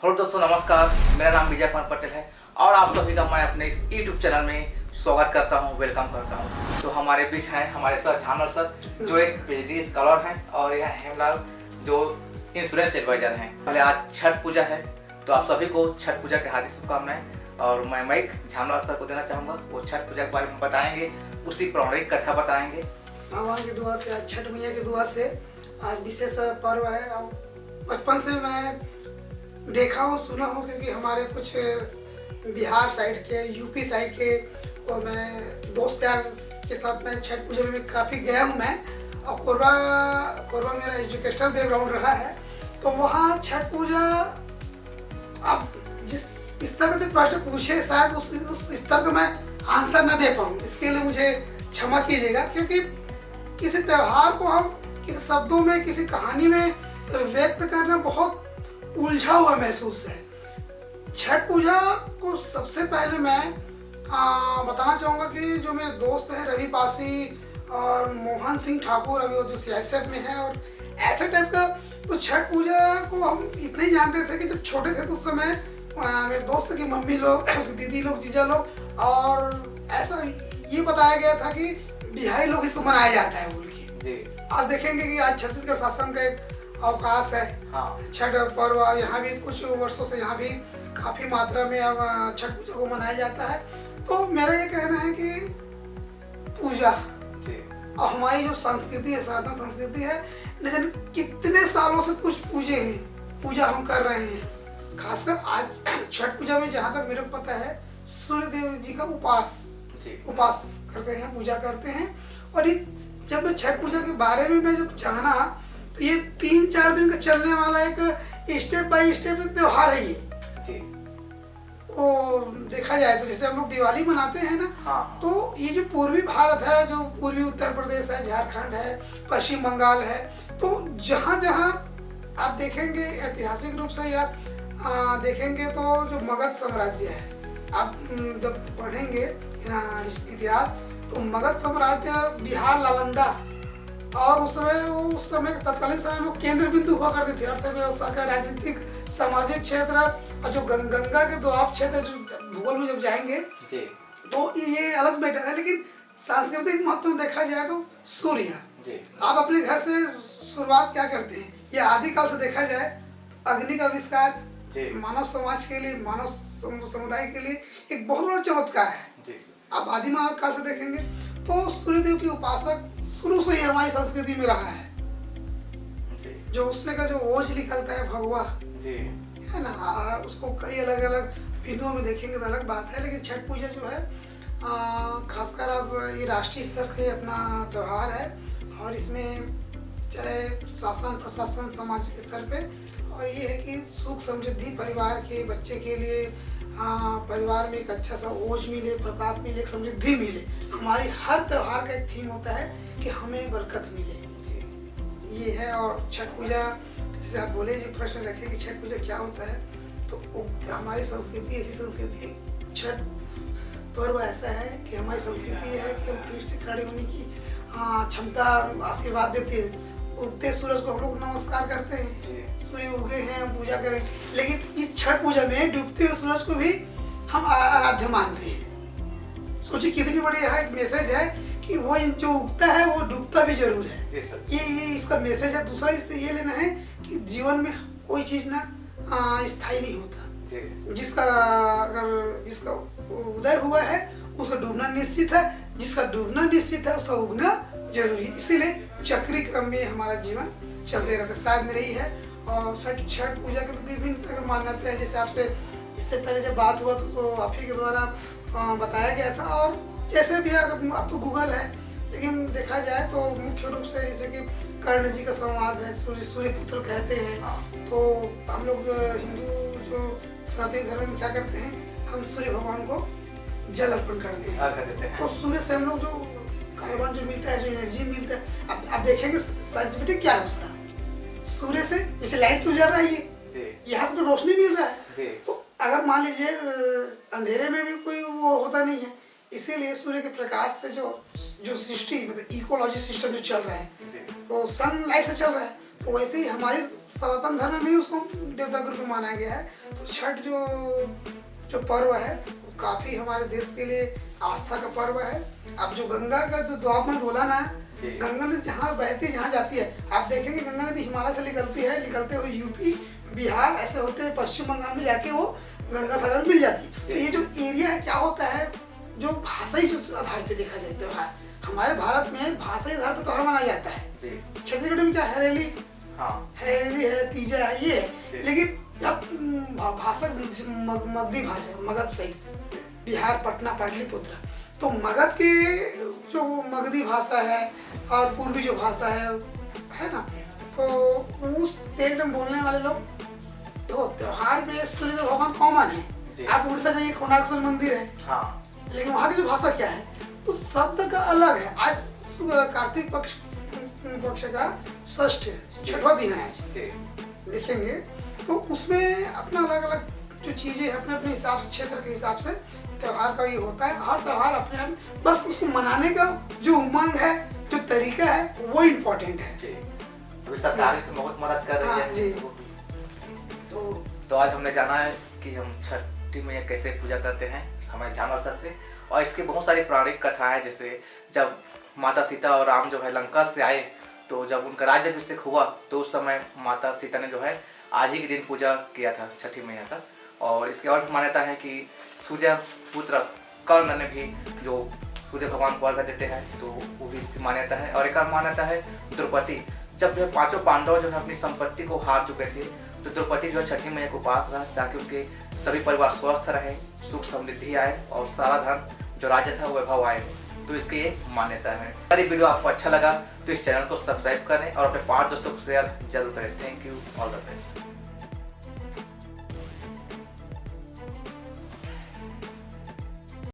Hello दोस्तों, नमस्कार। मेरा नाम विजय कुमार पटेल है और आप सभी का मैं अपने इस यूट्यूब चैनल में स्वागत करता हूं, वेलकम करता हूं। तो हमारे बीच हैं हमारे सर झानर सर, जो एक पीएचडी स्कॉलर हैं, और यह हेमलाल जो इंश्योरेंस एडवाइजर हैं। पहले आज छठ पूजा है, तो आप सभी को छठ पूजा की हार्दिक शुभकामनाएं। और मैं माइक झानर सर को देना चाहूँगा, वो छठ पूजा के बारे में बताएंगे, उसी पौराणिक कथा बताएंगे। भगवान की दुआ से, आज छठ मैया की दुआ से आज विशेष पर्व है। और बचपन से मैं देखा हूँ, सुना हूँ, क्योंकि हमारे कुछ बिहार साइड के, यूपी साइड के, और मैं दोस्त यार के साथ मैं छठ पूजा में काफ़ी गया हूँ मैं। और कोरबा मेरा एजुकेशनल बैकग्राउंड रहा है, तो वहाँ छठ पूजा अब जिस स्तर का जो प्रश्न पूछे, शायद उस स्तर का मैं आंसर न दे पाऊँ, इसके लिए मुझे क्षमा कीजिएगा। क्योंकि किसी त्यौहार को हम किसी शब्दों में, किसी कहानी में व्यक्त करना बहुत उलझा हुआ महसूस है। छठ पूजा को सबसे पहले मैं बताना चाहूँगा कि जो मेरे दोस्त हैं रवि पासी और मोहन सिंह ठाकुर, अभी वो जो सियासत में है और ऐसे टाइप का, तो छठ पूजा को हम इतना ही जानते थे कि जब छोटे थे तो उस समय मेरे दोस्त की मम्मी लोग, उसकी दीदी लोग, जीजा लोग, और ऐसा ये बताया गया था कि बिहारी लोग इसको मनाया जाता है बोल के। आज देखेंगे कि आज छत्तीसगढ़ शासन का एक अवकाश है। हाँ। छठ पर्व यहाँ भी कुछ वर्षों से यहाँ भी काफी मात्रा में अब छठ पूजा को मनाया जाता है। तो मेरा ये कहना है कि पूजा और हमारी जो संस्कृति है, सनातन संस्कृति है, न जाने कितने सालों से कुछ पूजा हम कर रहे हैं। खासकर आज छठ पूजा में जहाँ तक मेरे को पता है, सूर्य देव जी का उपास करते हैं, पूजा करते हैं। और ये जब मैं छठ पूजा के बारे में मैं जब जाना, तो ये 3-4 दिन का चलने वाला एक स्टेप बाय स्टेप एक त्योहार है ये। वो देखा जाए तो जैसे हम लोग दिवाली मनाते हैं ना, हाँ। तो ये जो पूर्वी भारत है, जो पूर्वी उत्तर प्रदेश है, झारखंड है, पश्चिम बंगाल है, तो जहाँ जहाँ आप देखेंगे ऐतिहासिक रूप से या देखेंगे तो जो मगध साम्राज्य है, आप जब पढ़ेंगे इतिहास, तो मगध साम्राज्य बिहार, नालंदा, और उस समय तत्कालीन समय में केंद्र बिंदु हुआ करते थे अर्थव्यवस्था का, राजनीतिक, सामाजिक क्षेत्र। और जो गंगा के दोआब क्षेत्र, जो भूगोल में जब जाएंगे तो ये अलग मैटर है। लेकिन सांस्कृतिक महत्व में देखा जाए तो सूर्य, आप अपने घर से शुरुआत क्या करते हैं, ये आदिकाल से देखा जाए तो अग्नि का आविष्कार मानव समाज के लिए, मानव समुदाय के लिए एक बहुत बड़ा चमत्कार है। आप आदिमानव काल से देखेंगे तो सूर्यदेव की उपासना शुरू से ही हमारी संस्कृति में रहा है। जो उसमें का जो ओज निकलता है भगवा है ना, उसको कई अलग अलग हिंदुओं में देखेंगे तो अलग बात है। लेकिन छठ पूजा जो है खासकर अब ये राष्ट्रीय स्तर का अपना त्यौहार है, और इसमें चाहे शासन, प्रशासन, सामाजिक स्तर पे, और ये है कि सुख समृद्धि परिवार के बच्चे के लिए, परिवार में एक अच्छा सा ओज मिले, प्रताप मिले, एक समृद्धि मिले। हमारी हर त्यौहार का एक थीम होता है कि हमें बरकत मिले, ये है। और छठ पूजा, जैसे आप बोले, जो प्रश्न रखे कि छठ पूजा क्या होता है, तो हमारी संस्कृति ऐसी संस्कृति, छठ पर्व ऐसा है कि हमारी संस्कृति है कि हम फिर से खड़े होने की क्षमता, आशीर्वाद देते हैं। उगते सूरज को हम लोग नमस्कार करते हैं, सूर्य उगे हैं, हम पूजा करें। लेकिन इस छठ पूजा में डूबते हुए सूरज को भी हम आराध्य मानते हैं। सोचिए कितनी बड़ी यहाँ एक मैसेज है कि वो जो उगता है वो डूबता भी जरूर है। ये इसका मैसेज है। दूसरा इससे ये लेना है कि जीवन में कोई चीज ना स्थायी नहीं होता। जिसका उदय हुआ है उसका डूबना निश्चित है, जिसका डूबना निश्चित है उसका उगना जरूरी है। इसीलिए चक्री क्रम में हमारा जीवन चलते रहता है, शायद मेरे ही है। और छठ पूजा के तो विभिन्न तरह की मान्यता है। जैसे आपसे इससे पहले जब बात हुआ तो आप ही के द्वारा बताया गया था। और जैसे भी अगर अब तो गूगल है, लेकिन देखा जाए तो मुख्य रूप से जैसे कि कर्ण जी का संवाद है, सूर्य पुत्र कहते हैं। तो हम लोग हिंदू जो सनातन धर्म में क्या करते हैं, हम सूर्य भगवान को जल अर्पण करते हैं। तो सूर्य से हम लोग जो कार्बन जो मिलता है, जो एनर्जी मिलता है, अब देखेंगे साइंटिफिक क्या है उसका, सूर्य से जैसे लाइट गुजर रहा है, यहाँ से तो रोशनी मिल रहा है। तो अगर मान लीजिए अंधेरे में भी कोई वो होता नहीं है, इसीलिए सूर्य के प्रकाश से जो सृष्टि, मतलब इकोलॉजी सिस्टम जो चल रहा है, तो सनलाइट से चल रहा है। तो वैसे ही हमारी सनातन धर्म में भी उसको देवता के रूप में माना गया है। तो छठ जो पर्व है वो काफी हमारे देश के लिए आस्था का पर्व है। अब जो गंगा का जो आप में बोला ना, गंगा नदी जहाँ बहती जहाँ जाती है, आप देखेंगे गंगा नदी हिमालय से निकलते हुए यूपी बिहार ऐसे होते हैं पश्चिम बंगाल में जाके वो गंगा सागर मिल जाती है। तो ये जो एरिया है क्या होता है, जो भाषाई जो आधार पे देखा जाए त्योहार, हमारे भारत में भाषाई आधार पर त्योहार मनाया जाता है। छत्तीसगढ़ में क्या हरेली, हरेली है, तीजा है, ये है। लेकिन अब भाषा मगधी भाषा, मगध से बिहार पटना पाटलिपुत्र, तो मगध के जो मगधी भाषा है और पूर्वी जो भाषा है ना, तो उस पेट में बोलने वाले लोग, तो त्योहार में सूर्य भगवान कॉमन है। आप उड़ीसा जाइए, कोणार्क मंदिर है, लेकिन वहाँ की जो भाषा क्या है, तो शब्द का अलग है। आज कार्तिक पक्ष का षष्ठ छठवां दिन है आज देखेंगे, तो उसमें अपना अलग अलग जो चीजें हैं अपने अपने हिसाब से, क्षेत्र के हिसाब से त्योहार का ये होता है। हर त्योहार अपने आप, बस उसको मनाने का जो उमंग है, जो तरीका है, वो इम्पोर्टेंट है। सरकार इसमें बहुत मदद कर रही है जी। तो आज हमने जाना है कि हम छठी मैया कैसे पूजा करते हैं हमारे जानवर से, और इसकी बहुत सारी पौराणिक कथा है। जैसे जब माता सीता और राम जो है लंका से आए, तो जब उनका राज्याभिषेक हुआ तो उस समय माता सीता ने जो है आज ही के दिन पूजा किया था छठी मैया का। और इसके और भी मान्यता है कि सूर्य पुत्र कर्ण ने भी जो सूर्य भगवान को अर्घ्य देते हैं, तो वो भी मान्यता है। और एक और मान्यता है द्रौपदी, जब जो पांचों पांडव जो है अपनी संपत्ति को हार चुके थे, तो द्रौपदी जो छठी मैया को पास रहा ताकि उनके सभी परिवार स्वस्थ रहे, सुख समृद्धि आए और सारा धन जो राज्य था वैभव आए। तो इसकी एक मान्यता है। अगर ये वीडियो आपको अच्छा लगा तो इस चैनल को सब्सक्राइब करें और अपने 5 दोस्तों को शेयर जरूर करें। Thank you, all the best.